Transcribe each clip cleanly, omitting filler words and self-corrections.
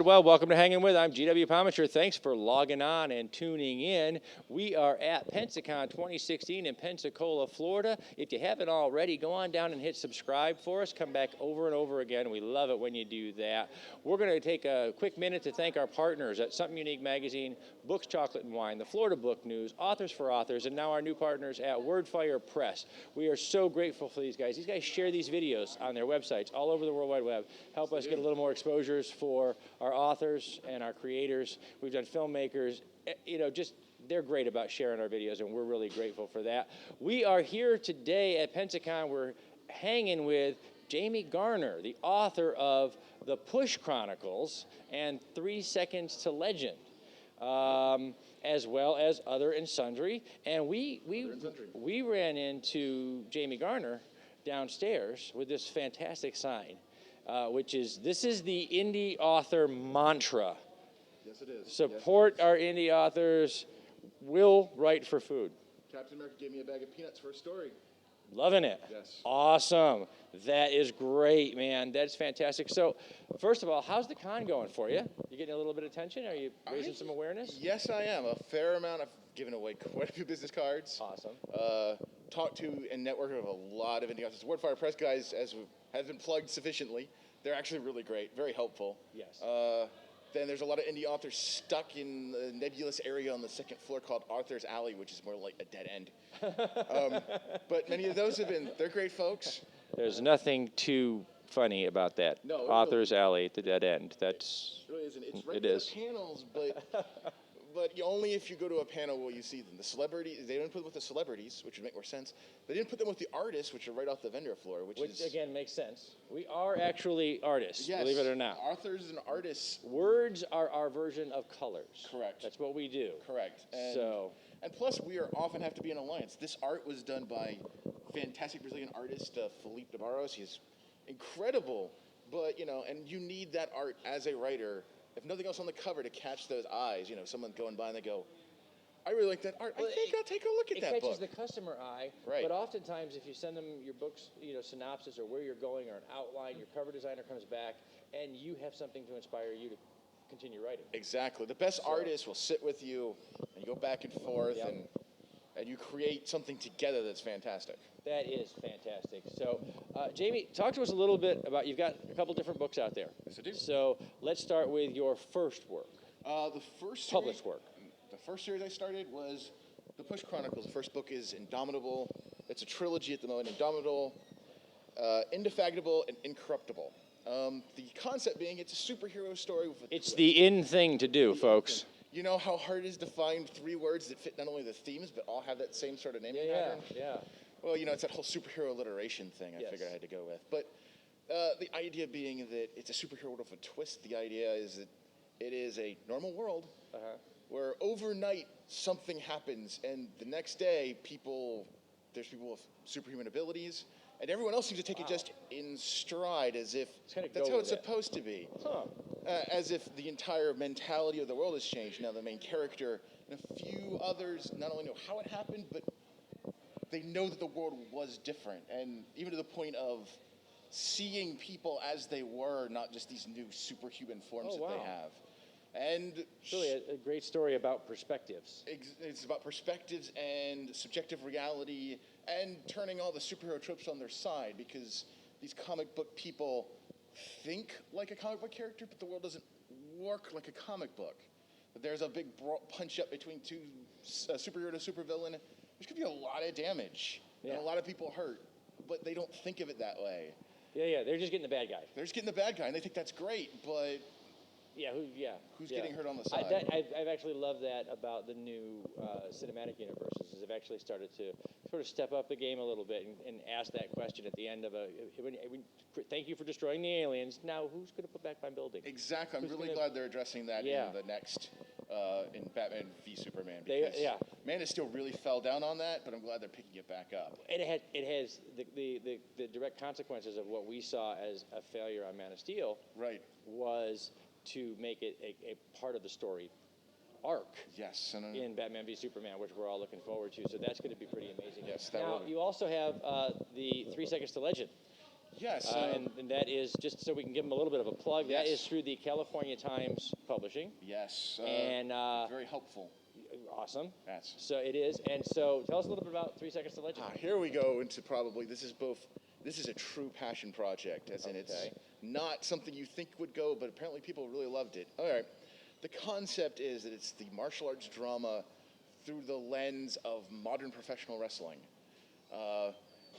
Well, welcome to Hangin With. I'm GW Pomichter. Thanks for logging on and tuning in. We are at Pensacon 2016 in Pensacola, Florida. If you haven't already, go on down and hit subscribe for us. Come back over and over again. We love it when you do that. We're going to take a quick minute to thank our partners at Something Unique Magazine, Books, Chocolate, and Wine, the Florida Book News, Authors for Authors, and now our new partners at Wordfire Press. We are so grateful for these guys. These guys share these videos on their websites all over the World Wide Web, help us get a little more exposures for our authors and our creators. We've done filmmakers, they're great about sharing our videos, and we're really grateful for that. We are here today at Pensacon. We're hanging with Jamie Garner, the author of The Push Chronicles and 3 Seconds to Legend, as well as Other and Sundry. And we ran into Jamie Garner downstairs with this fantastic sign. This is the indie author mantra. Yes, it is. Support our indie authors. Will write for food. Captain America gave me a bag of peanuts for a story. Loving it. Yes. Awesome. That is great, man. That's fantastic. So, first of all, how's the con going for you? You getting a little bit of attention? Are you raising some awareness? Yes, I am. A fair amount. I've given away quite a few business cards. Awesome. Talked to and networked with a lot of indie authors. Wordfire Press guys, as have been plugged sufficiently, they're actually really great, very helpful. Yes. Then there's a lot of indie authors stuck in the nebulous area on the second floor called Arthur's Alley, which is more like a dead end. But many of those they're great folks. There's nothing too funny about that. No, Author's Alley at the dead end. That's. It really isn't. It's it regular is. panels, but only if you go to a panel will you see them. The celebrities, they didn't put them with the celebrities, which would make more sense. They didn't put them with the artists, which are right off the vendor floor, which again makes sense. We are actually artists, yes, believe it or not. Authors and artists. Words are our version of colors. Correct. That's what we do. Correct. And plus, we often have to be in alliance. This art was done by fantastic Brazilian artist Felipe de Barros. He's incredible, but and you need that art as a writer. If nothing else on the cover to catch those eyes, someone going by and they go, I really like that art. I think I'll take a look at that book. It catches the customer eye, right. But oftentimes if you send them your book's synopsis or where you're going or an outline, your cover designer comes back and you have something to inspire you to continue writing. Exactly. The best artists will sit with you and you go back and forth and you create something together that's fantastic. That is fantastic. So, Jamie, talk to us a little bit about, you've got a couple different books out there. Yes, I do. So let's start with your first work. The first published work. The first series I started was The Push Chronicles. The first book is Indomitable. It's a trilogy at the moment. Indomitable, Indefatigable, and Incorruptible. The concept being it's a superhero story with a twist. The in thing to do, folks. You know how hard it is to find 3 words that fit not only the themes, but all have that same sort of naming pattern? Yeah. Well, it's that whole superhero alliteration thing I figured I had to go with. But the idea being that it's a superhero world with a twist. The idea is that it is a normal world where overnight something happens, and the next day there's people with superhuman abilities, and everyone else seems to take it just in stride as if that's how it's supposed to be. As if the entire mentality of the world has changed. Now the main character and a few others not only know how it happened, but they know that the world was different, and even to the point of seeing people as they were, not just these new superhuman forms that they have. And it's really a great story about perspectives. It's about perspectives and subjective reality and turning all the superhero tropes on their side, because these comic book people think like a comic book character, but the world doesn't work like a comic book. But there's a big punch up between two superhero to supervillain. There's going to be a lot of damage and a lot of people hurt, but they don't think of it that way. Yeah, they're just getting the bad guy. They're just getting the bad guy, and they think that's great, but who's getting hurt on the side? I've actually loved that about the new cinematic universes, is they've actually started to sort of step up the game a little bit and ask that question at the end of thank you for destroying the aliens. Now, who's going to put back my building? Exactly. I'm really glad they're addressing that in the next, in Batman v Superman. Because Man of Steel really fell down on that, but I'm glad they're picking it back up. And it has the direct consequences of what we saw as a failure on Man of Steel. Right. Was to make it a part of the story arc. Yes. In Batman v Superman, which we're all looking forward to. So that's going to be pretty amazing. Yes. Now, you also have the 3 Seconds to Legend. Yes. And that is, just so we can give them a little bit of a plug, that Yes. is through the California Times Publishing. Yes. And very helpful. awesome. Yes. So it is. And so tell us a little bit about 3 Seconds to Legend. Here we go into probably, this is a true passion project, as in it's not something you think would go, but apparently people really loved it. All right. The concept is that it's the martial arts drama through the lens of modern professional wrestling.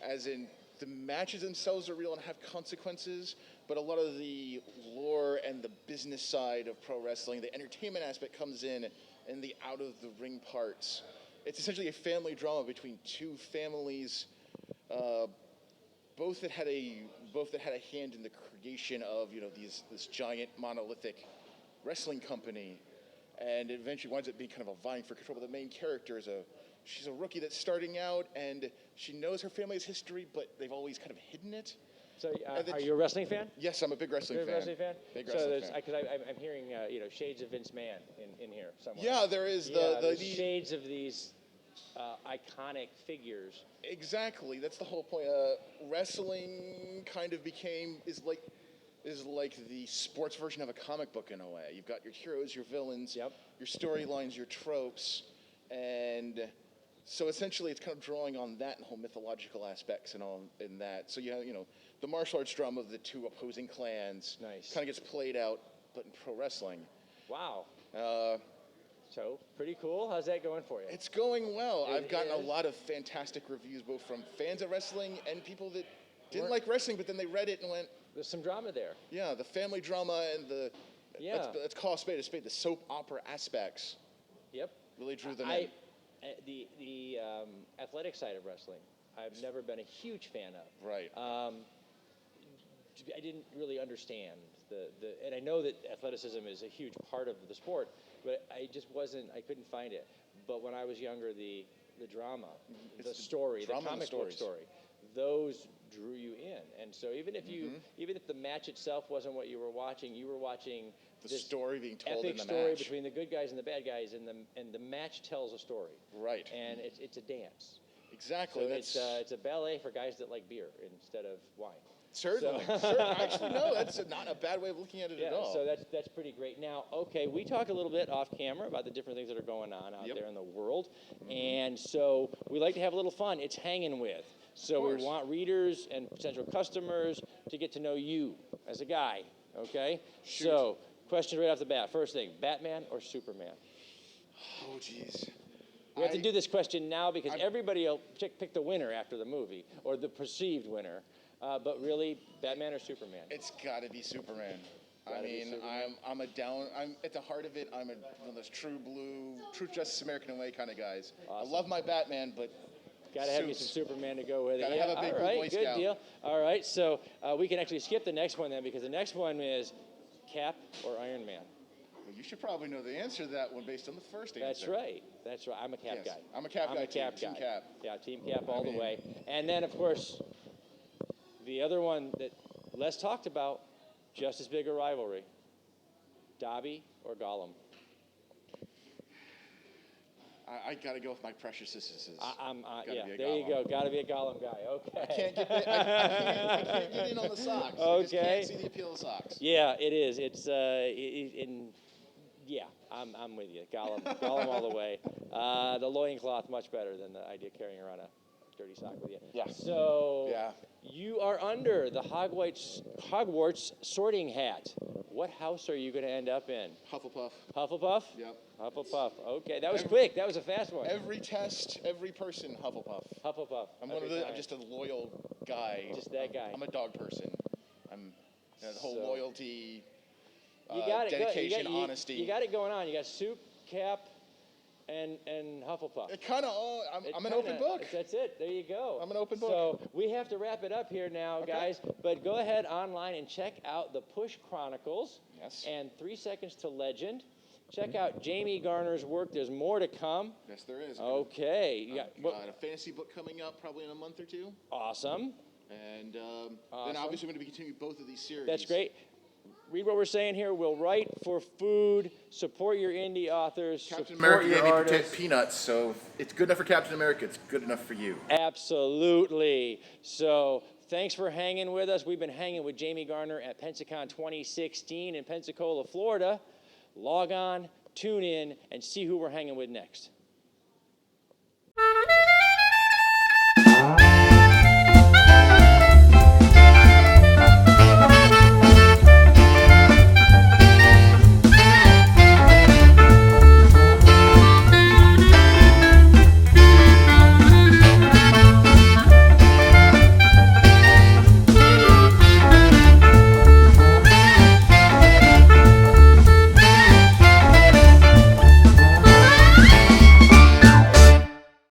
As in, the matches themselves are real and have consequences, but a lot of the lore and the business side of pro wrestling, the entertainment aspect comes in, and the out of the ring parts. It's essentially a family drama between two families, both that had a hand in the creation of this giant monolithic wrestling company, and it eventually winds up being kind of a vying for control. But the main character she's a rookie that's starting out, and she knows her family's history, but they've always kind of hidden it. So are you a wrestling fan? Yes, I'm a big wrestling fan. Big wrestling fan? Big wrestling fan. Because I'm hearing shades of Vince McMahon in here somewhere. Yeah, there is the shades of these iconic figures. Exactly, that's the whole point. Wrestling kind of is like the sports version of a comic book in a way. You've got your heroes, your villains, your storylines, your tropes, and so essentially it's kind of drawing on that and whole mythological aspects and all in that. So the martial arts drama of the two opposing clans kind of gets played out, but in pro wrestling. Wow. So pretty cool. How's that going for you? It's going well. I've gotten a lot of fantastic reviews, both from fans of wrestling and people that didn't like wrestling, but then they read it and went, there's some drama there. Yeah, the family drama and let's call a spade, the soap opera aspects. Yep. Really drew them in. The athletic side of wrestling, I've never been a huge fan of. Right. I didn't really understand and I know that athleticism is a huge part of the sport, but I couldn't find it. But when I was younger, the drama, the story, the comic book story, those drew you in. And so even if the match itself wasn't what you were watching the story being told epic in the story match between the good guys and the bad guys, and the match tells a story. Right. And it's a dance. Exactly. So it's a ballet for guys that like beer instead of wine. Certainly. Actually, no, that's not a bad way of looking at it at all. So that's pretty great. Now, okay, we talked a little bit off camera about the different things that are going on out there in the world, and so we like to have a little fun. It's Hangin' With. So we want readers and potential customers to get to know you as a guy, okay? Shoot. So, question right off the bat. First thing, Batman or Superman? Oh, jeez. We have to do this question now because everybody will pick the winner after the movie, or the perceived winner. But really, Batman or Superman? It's got to be Superman. I'm at the heart of it. I'm one of those true blue, true justice American way kind of guys. Awesome. I love my Batman, but gotta have you some Superman to go with it. Gotta have a big all right, Boy good Scout. deal. All right, so we can actually skip the next one then because the next one is Cap or Iron Man. Well, you should probably know the answer to that one based on the first answer. That's right. I'm a Cap guy. I'm a Cap guy too. Team Cap. Yeah, Team Cap all the way. And then, of course, the other one that less talked about, just as big a rivalry, Dobby or Gollum? I got to go with my precious sisters. There you go. Got to be a Gollum guy. Okay. I can't get in on the socks. Okay. I just can't see the appeal of socks. Yeah, it is. It's I'm with you. Gollum all the way. The loincloth much better than the idea of carrying around a dirty sock with you. Yeah. So you are under the Hogwarts sorting hat. What house are you going to end up in? Hufflepuff. Hufflepuff? Yep. Hufflepuff. Okay, that was quick. That was a fast one. Every test, every person, Hufflepuff. Hufflepuff. I'm just a loyal guy. Just that guy. I'm a dog person. I'm the whole loyalty, you got it. dedication, honesty. You got it going on. You got Soup, Cap, and Hufflepuff. It kind of I'm an open book. That's it. There you go. I'm an open book. So we have to wrap it up here now, guys. But go ahead online and check out the Push Chronicles. Yes. And 3 Seconds to Legend. Check out Jamie Garner's work. There's more to come. Yes, there is. Okay. A fantasy book coming up probably in a month or two. Awesome. And then obviously we're going to be continuing both of these series. That's great. Read what we're saying here. We'll write for food. Support your indie authors. Captain support America your gave me artists. peanuts, so it's good enough for Captain America. It's good enough for you. Absolutely. So Thanks for hanging with us. We've been hanging with Jamie Garner at Pensacon 2016 in Pensacola, Florida. Log on, tune in, and see who we're hanging with next.